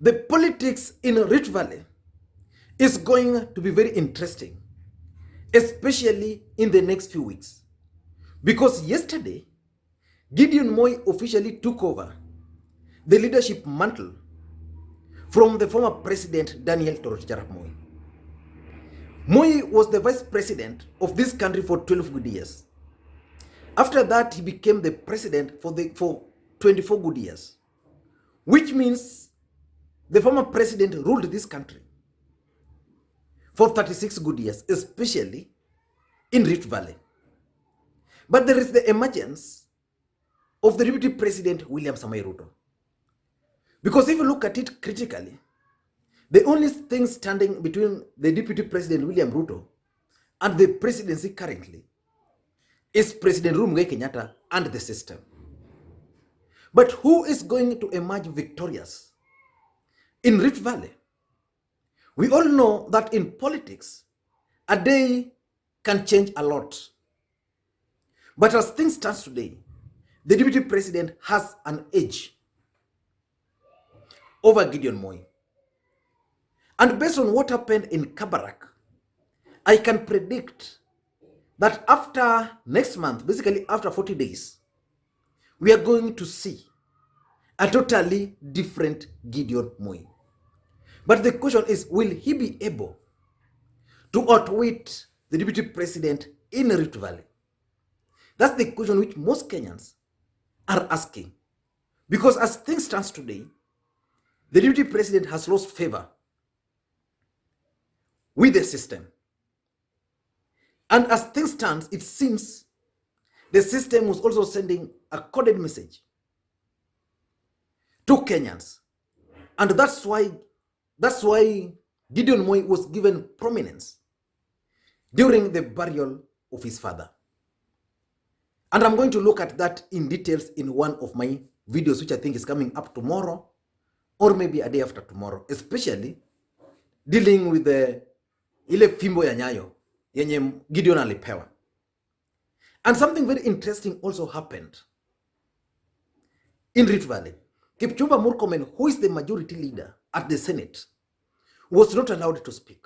The politics in Riftvalley is going to be very interesting, especially in the next few weeks. Because yesterday, Gideon Moi officially took over the leadership mantle from the former president Daniel Torotich Moi. Moi was the vice president of this country for 12 good years. After that, he became the president for 24 good years, which means the former president ruled this country for 36 good years, especially in Riftvalley. But there is the emergence of the deputy president, William Samoei Ruto. Because if you look at it critically, the only thing standing between the deputy president, William Ruto, and the presidency currently is President Uhuru Kenyatta and the system. But who is going to emerge victorious in Riftvalley? We all know that in politics, a day can change a lot. But as things stand today, the deputy president has an edge over Gideon Moi. And based on what happened in Kabarak, I can predict that after next month, basically after 40 days, we are going to see a totally different Gideon Moi. But the question is, will he be able to outwit the deputy president in Riftvalley? That's the question which most Kenyans are asking. Because as things stand today, the deputy president has lost favor with the system. And as things stand, it seems the system was also sending a coded message to Kenyans. And that's why Gideon Moi was given prominence during the burial of his father. And I'm going to look at that in details in one of my videos, which I think is coming up tomorrow or maybe a day after tomorrow, especially dealing with the ile fimbo ya nyayo yenye Gideon alipewa. And something very interesting also happened in Riftvalley. Kipchumba Murkomen, who is the majority leader at the Senate, was not allowed to speak.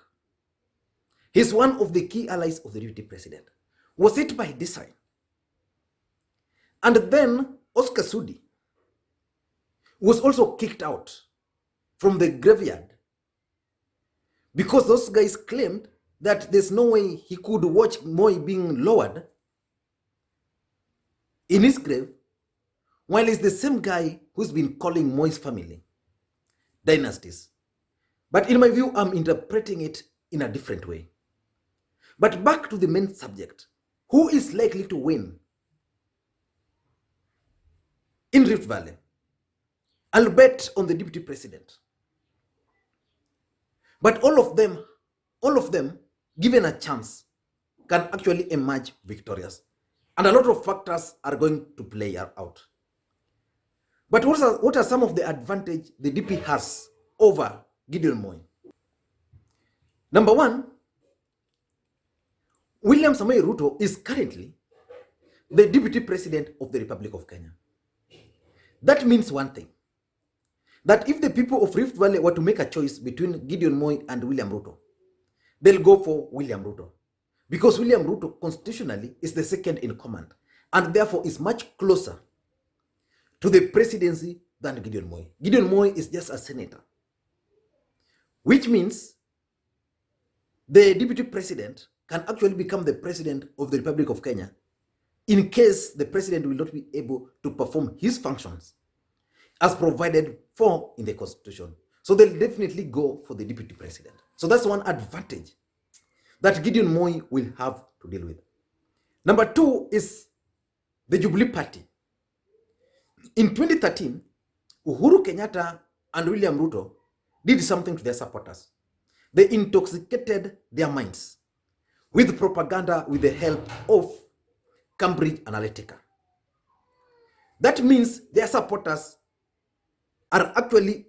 He's one of the key allies of the deputy president. Was it by design? And then Oscar Sudi was also kicked out from the graveyard because those guys claimed that there's no way he could watch Moi being lowered in his grave, while it's the same guy who's been calling Moi's family dynasties. But in my view, I'm interpreting it in a different way. But back to the main subject. Who is likely to win in Riftvalley? I'll bet on the deputy president. But all of them, given a chance, can actually emerge victorious. And a lot of factors are going to play out. But what are some of the advantage the DP has over Gideon Moi? Number one, William Samoei Ruto is currently the deputy president of the Republic of Kenya. That means one thing, that if the people of Rift Valley were to make a choice between Gideon Moi and William Ruto, they'll go for William Ruto. Because William Ruto constitutionally is the second in command and therefore is much closer to the presidency than Gideon Moi. Gideon Moi is just a senator, which means the deputy president can actually become the president of the Republic of Kenya in case the president will not be able to perform his functions as provided for in the constitution. So they'll definitely go for the deputy president. So that's one advantage that Gideon Moi will have to deal with. Number two is the Jubilee Party. In 2013, Uhuru Kenyatta and William Ruto did something to their supporters. They intoxicated their minds with propaganda with the help of Cambridge Analytica. That means their supporters are actually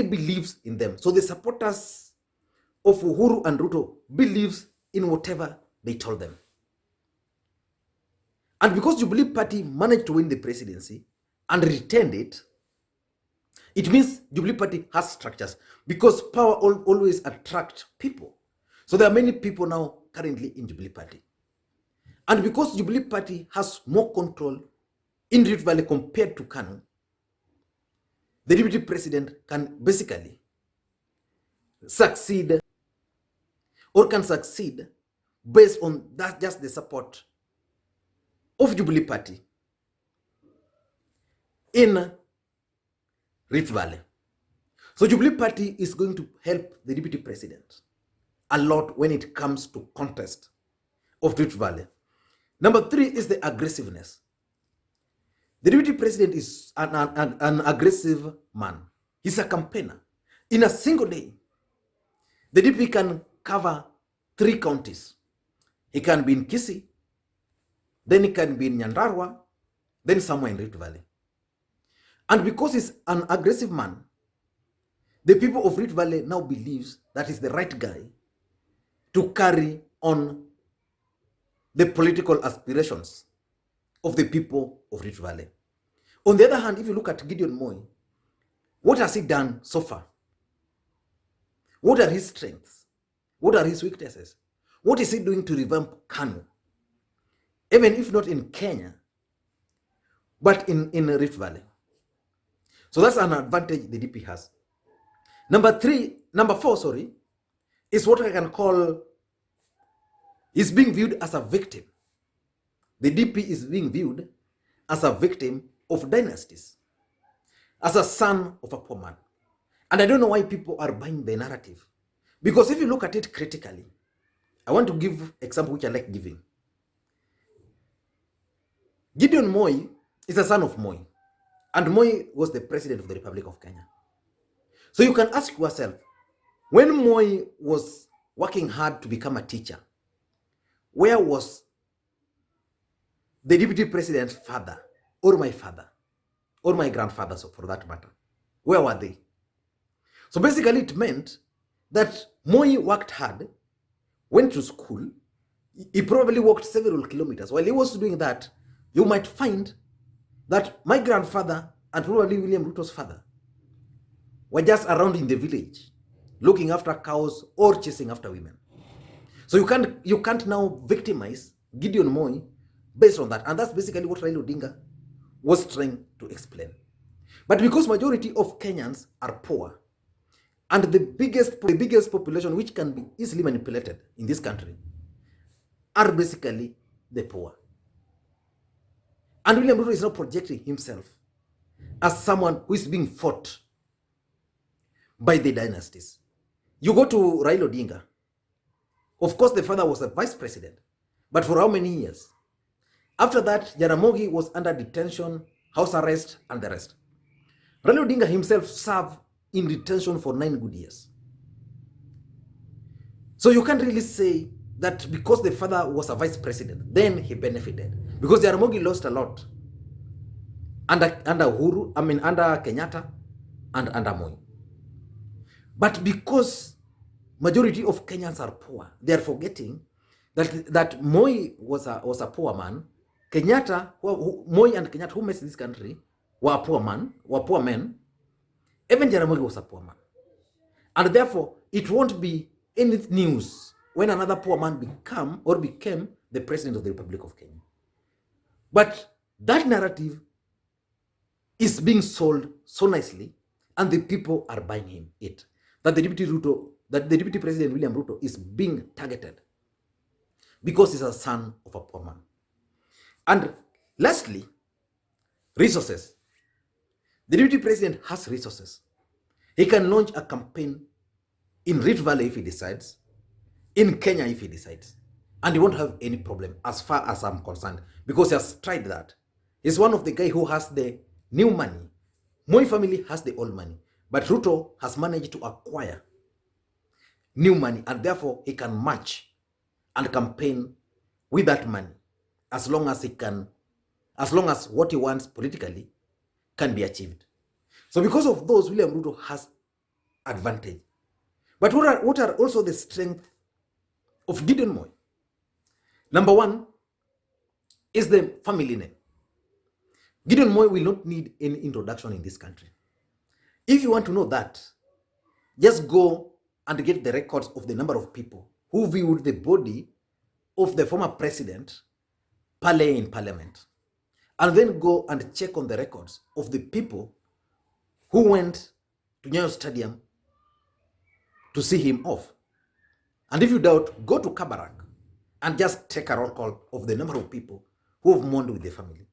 believes in them. So the supporters of Uhuru and Ruto believes in whatever they told them. And because Jubilee Party managed to win the presidency and retained it, It means Jubilee Party has structures because power always attracts people. So there are many people now currently in Jubilee Party. And because Jubilee Party has more control in Riftvalley compared to Kanu, the deputy president can basically succeed or can succeed based on that just the support of Jubilee Party in Riftvalley. So Jubilee Party is going to help the deputy president a lot when it comes to contest of Riftvalley. Number 3 is the aggressiveness. The deputy president is an aggressive man. He's a campaigner. In a single day, the DP can cover 3 counties. He can be in Kisii, then he can be in Nyandarua, then somewhere in Riftvalley. And because he's an aggressive man, the people of Riftvalley now believes that he's the right guy to carry on the political aspirations of the people of Riftvalley. On the other hand, if you look at Gideon Moi, what has he done so far? What are his strengths? What are his weaknesses? What is he doing to revamp Kanu? Even if not in Kenya, but in Riftvalley. So that's an advantage the DP has. Number 4, is what I can call, is being viewed as a victim. The DP is being viewed as a victim of dynasties, as a son of a poor man. And I don't know why people are buying the narrative. Because if you look at it critically, I want to give example which I like giving. Gideon Moi is a son of Moi. And Moi was the president of the Republic of Kenya. So you can ask yourself, when Moi was working hard to become a teacher, where was the deputy president's father, or my father, or my grandfather, so for that matter? Where were they? So basically it meant that Moi worked hard, went to school, he probably walked several kilometers. While he was doing that, you might find that my grandfather and probably William Ruto's father were just around in the village, looking after cows or chasing after women. So you can't now victimize Gideon Moi based on that. And that's basically what Raila Odinga was trying to explain. But because majority of Kenyans are poor, and the biggest population which can be easily manipulated in this country are basically the poor. And William Ruto is not projecting himself as someone who is being fought by the dynasties. You go to Raila Odinga. Of course, the father was a vice president, but for how many years? After that, Jaramogi was under detention, house arrest, and the rest. Raila Odinga himself served in detention for 9 good years. So you can't really say that because the father was a vice president, then he benefited. Because Jaramogi lost a lot under Uhuru, under Kenyatta, and under Moi. But because majority of Kenyans are poor, they are forgetting that Moi was a poor man. Kenyatta, Moi and Kenyatta, who made this country, were poor men. Even Jaramogi was a poor man. And therefore, it won't be any news when another poor man became the president of the Republic of Kenya. But that narrative is being sold so nicely, and the people are buying it. That the Deputy President William Ruto is being targeted because he's a son of a poor man. And lastly, resources. The Deputy President has resources. He can launch a campaign in Riftvalley if he decides, in Kenya if he decides, and he won't have any problem as far as I'm concerned, because he has tried that. He's one of the guys who has the new money. Moi family has the old money, but Ruto has managed to acquire new money, and therefore he can match and campaign with that money as long as what he wants politically can be achieved. So because of those, William Ruto has advantage. But what are also the strength of Gideon Moi? Number 1 is the family name. Gideon Moi will not need any introduction in this country. If you want to know that, just go and get the records of the number of people who viewed the body of the former president pale in parliament. And then go and check on the records of the people who went to Nyayo Stadium to see him off. And if you doubt, go to Kabarak and just take a roll call of the number of people who have mourned with the family.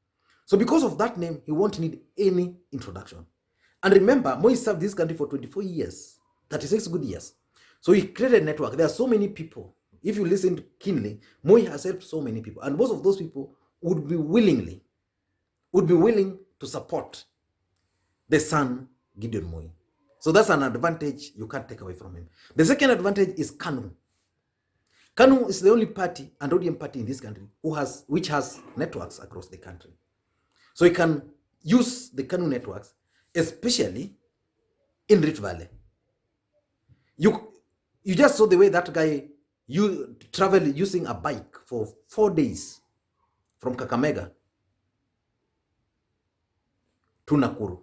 So because of that name, he won't need any introduction. And remember, Moi served this country for 24 years, 36 good years. So he created a network. There are so many people. If you listen keenly, Moi has helped so many people. And most of those people would be willing to support the son, Gideon Moi. So that's an advantage you can't take away from him. The second advantage is KANU. KANU is the only party and ODM party in this country which has networks across the country. So you can use the KANU networks, especially in Riftvalley. You just saw the way that guy traveled using a bike for 4 days from Kakamega to Nakuru.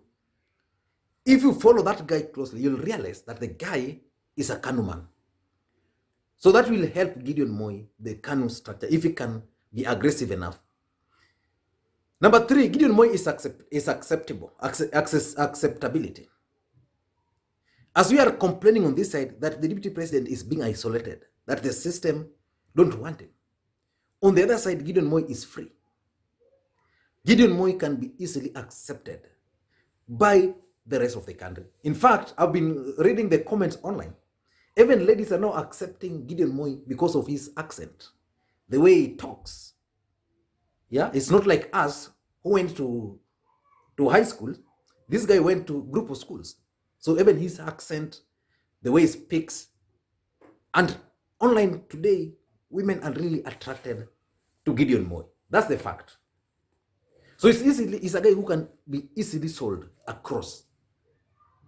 If you follow that guy closely, you'll realize that the guy is a KANU man. So that will help Gideon Moi, the KANU structure, if he can be aggressive enough. Number 3, Gideon Moi is acceptability. As we are complaining on this side that the deputy president is being isolated, that the system don't want him. On the other side, Gideon Moi is free. Gideon Moi can be easily accepted by the rest of the country. In fact, I've been reading the comments online. Even ladies are now accepting Gideon Moi because of his accent, the way he talks. Yeah, it's not like us who went to high school. This guy went to group of schools. So even his accent, the way he speaks, and online today, women are really attracted to Gideon Moi. That's the fact. So it's a guy who can be easily sold across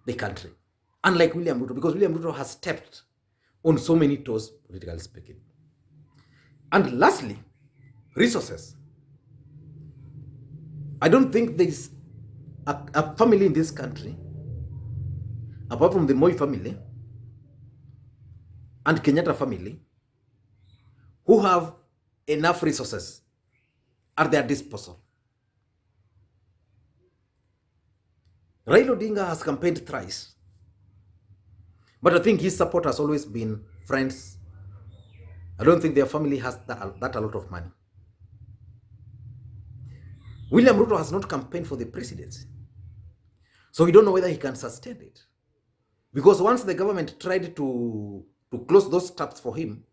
the country. Unlike William Ruto, because William Ruto has stepped on so many toes, politically speaking. And lastly, resources. I don't think there is a family in this country, apart from the Moi family and Kenyatta family, who have enough resources at their disposal. Raila Odinga has campaigned thrice, but I think his support has always been friends. I don't think their family has that a lot of money. William Ruto has not campaigned for the presidency, so we don't know whether he can sustain it. Because once the government tried to close those taps for him,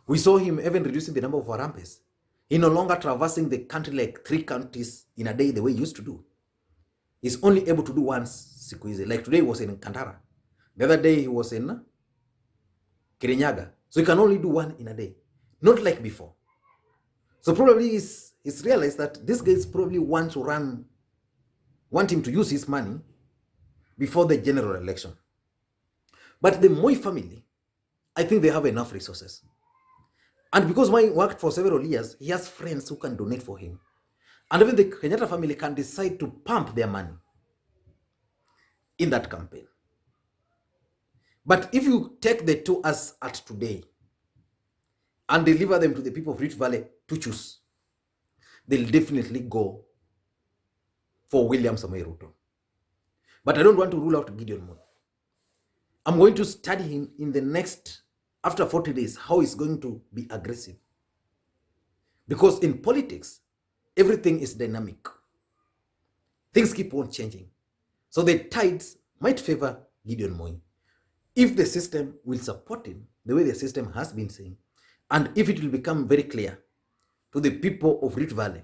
we saw him even reducing the number of Harambes. He no longer traversing the country like 3 counties in a day the way he used to do. He's only able to do once siku hizi. Like today he was in Kandara. The other day he was in Kirinyaga. So he can only do one in a day. Not like before. So probably he's realized that this guy probably want him to use his money before the general election. But the Moi family, I think they have enough resources. And because Moi worked for several years, he has friends who can donate for him. And even the Kenyatta family can decide to pump their money in that campaign. But if you take the two as at today and deliver them to the people of Riftvalley to choose, they'll definitely go for William Samoei Ruto. But I don't want to rule out Gideon Moi. I'm going to study him in the next, after 40 days, how he's going to be aggressive. Because in politics, everything is dynamic. Things keep on changing. So the tides might favor Gideon Moi if the system will support him the way the system has been saying, and if it will become very clear to the people of Riftvalley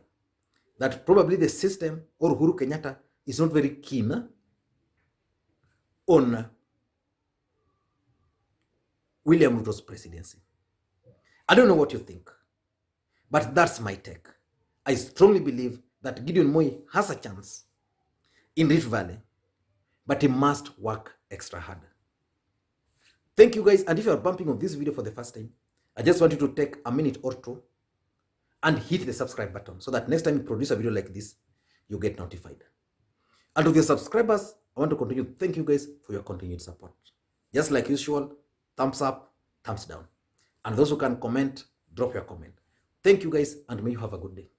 that probably the system or Uhuru Kenyatta is not very keen on William Ruto's presidency. I don't know what you think, but that's my take. I strongly believe that Gideon Moi has a chance in Riftvalley, but he must work extra hard. Thank you guys, and if you are bumping on this video for the first time, I just want you to take a minute or two and hit the subscribe button so that next time you produce a video like this, you get notified. And to the subscribers I want to continue. Thank you guys for your continued support. Just like usual, thumbs up, thumbs down. And those who can comment, drop your comment. Thank you guys, and may you have a good day.